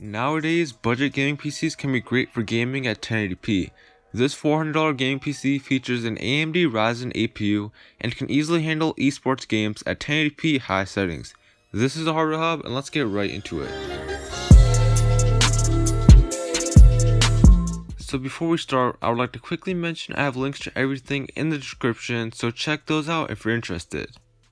Nowadays, budget gaming PCs can be great for gaming at 1080p. This $400 gaming PC features an AMD Ryzen APU and can easily handle eSports games at 1080p high settings. This is the Hardware Hub, and let's get right into it. So before we start, I would like to quickly mention I have links to everything in the description, so check those out if you're interested.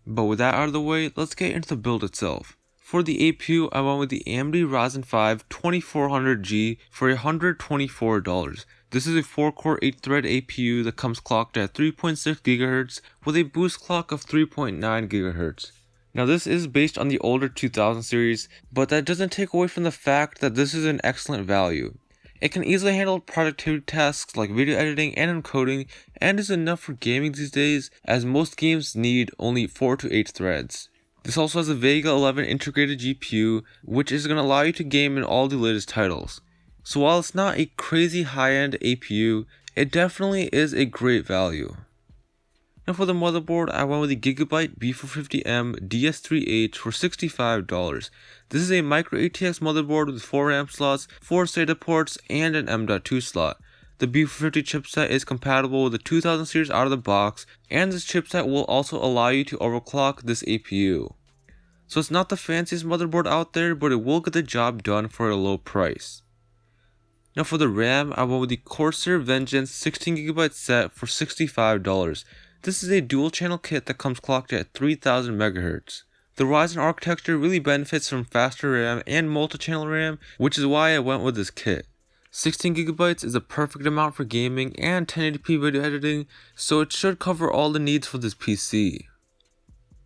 But with that out of the way, let's get into the build itself. For the APU, I went with the AMD Ryzen 5 2400G for $124. This is a 4-core 8-thread APU that comes clocked at 3.6 GHz with a boost clock of 3.9 GHz. Now this is based on the older 2000 series, but that doesn't take away from the fact that this is an excellent value. It can easily handle productivity tasks like video editing and encoding, and is enough for gaming these days, as most games need only 4 to 8 threads. This also has a Vega 11 integrated GPU, which is going to allow you to game in all the latest titles. So while it's not a crazy high-end APU, it definitely is a great value. Now for the motherboard, I went with the Gigabyte B450M DS3H for $65. This is a micro ATX motherboard with 4 RAM slots, 4 SATA ports, and an M.2 slot. The B450 chipset is compatible with the 2000 series out of the box, and this chipset will also allow you to overclock this APU. So it's not the fanciest motherboard out there, but it will get the job done for a low price. Now for the RAM, I went with the Corsair Vengeance 16GB set for $65. This is a dual channel kit that comes clocked at 3000 MHz. The Ryzen architecture really benefits from faster RAM and multi-channel RAM, which is why I went with this kit. 16GB is a perfect amount for gaming and 1080p video editing, so it should cover all the needs for this PC.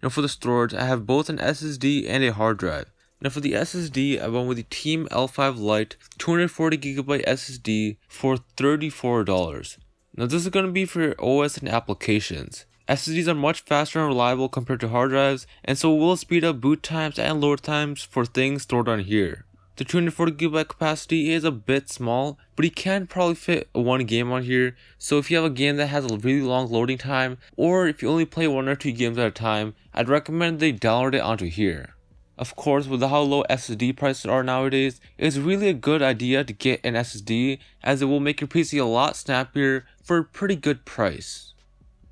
Now for the storage, I have both an SSD and a hard drive. Now for the SSD, I went with the Team L5 Lite 240GB SSD for $34. Now this is going to be for your OS and applications. SSDs are much faster and reliable compared to hard drives, and so will speed up boot times and load times for things stored on here. The 240GB capacity is a bit small, but you can probably fit one game on here, so if you have a game that has a really long loading time, or if you only play 1 or 2 games at a time, I'd recommend they download it onto here. Of course, with how low SSD prices are nowadays, it's really a good idea to get an SSD, as it will make your PC a lot snappier for a pretty good price.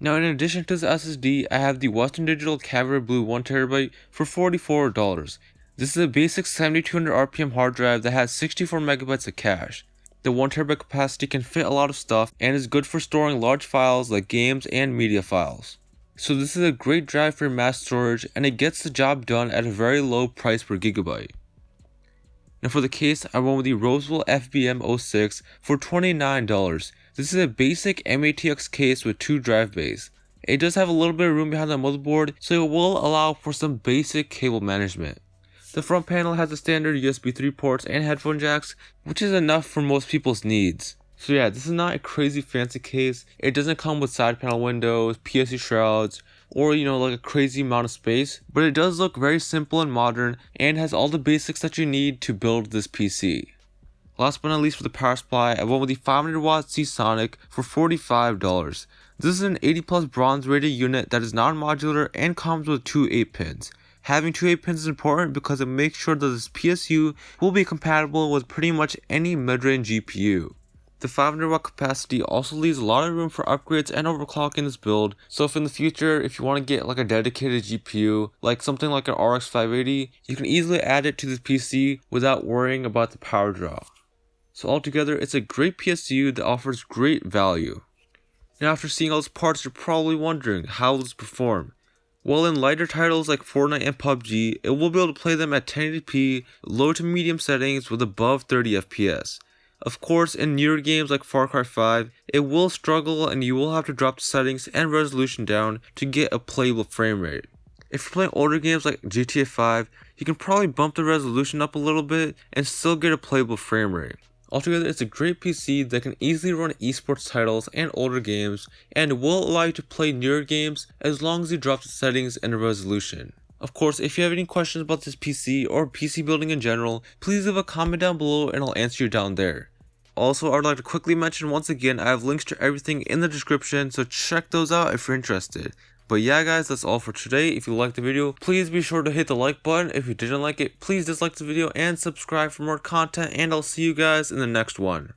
Now in addition to the SSD, I have the Western Digital Caviar Blue 1TB for $44. This is a basic 7200 RPM hard drive that has 64 MB of cache. The 1TB capacity can fit a lot of stuff and is good for storing large files like games and media files. So this is a great drive for mass storage, and it gets the job done at a very low price per gigabyte. Now for the case, I went with the Roswell FBM06 for $29. This is a basic MATX case with 2 drive bays. It does have a little bit of room behind the motherboard, so it will allow for some basic cable management. The front panel has the standard USB 3 ports and headphone jacks, which is enough for most people's needs. So yeah, this is not a crazy fancy case. It doesn't come with side panel windows, PSU shrouds, or like a crazy amount of space, but it does look very simple and modern and has all the basics that you need to build this PC. Last but not least, for the power supply, I went with the 500W Seasonic for $45. This is an 80+ bronze rated unit that is non-modular and comes with 2 8-pins. Having 2 8-pins is important because it makes sure that this PSU will be compatible with pretty much any mid-range GPU. The 500W capacity also leaves a lot of room for upgrades and overclocking this build, so if in the future, if you want to get like a dedicated GPU, like something like an RX 580, you can easily add it to this PC without worrying about the power draw. So altogether, it's a great PSU that offers great value. Now after seeing all those parts, you're probably wondering, how will this perform? Well, in lighter titles like Fortnite and PUBG, it will be able to play them at 1080p, low to medium settings with above 30 FPS. Of course, in newer games like Far Cry 5, it will struggle and you will have to drop the settings and resolution down to get a playable frame rate. If you're playing older games like GTA 5, you can probably bump the resolution up a little bit and still get a playable frame rate. Altogether, it's a great PC that can easily run esports titles and older games, and will allow you to play newer games as long as you drop the settings and the resolution. Of course, if you have any questions about this PC or PC building in general, please leave a comment down below and I'll answer you down there. Also, I'd like to quickly mention once again, I have links to everything in the description, so check those out if you're interested. But yeah guys, that's all for today. If you liked the video, please be sure to hit the like button. If you didn't like it, please dislike the video and subscribe for more content, and I'll see you guys in the next one.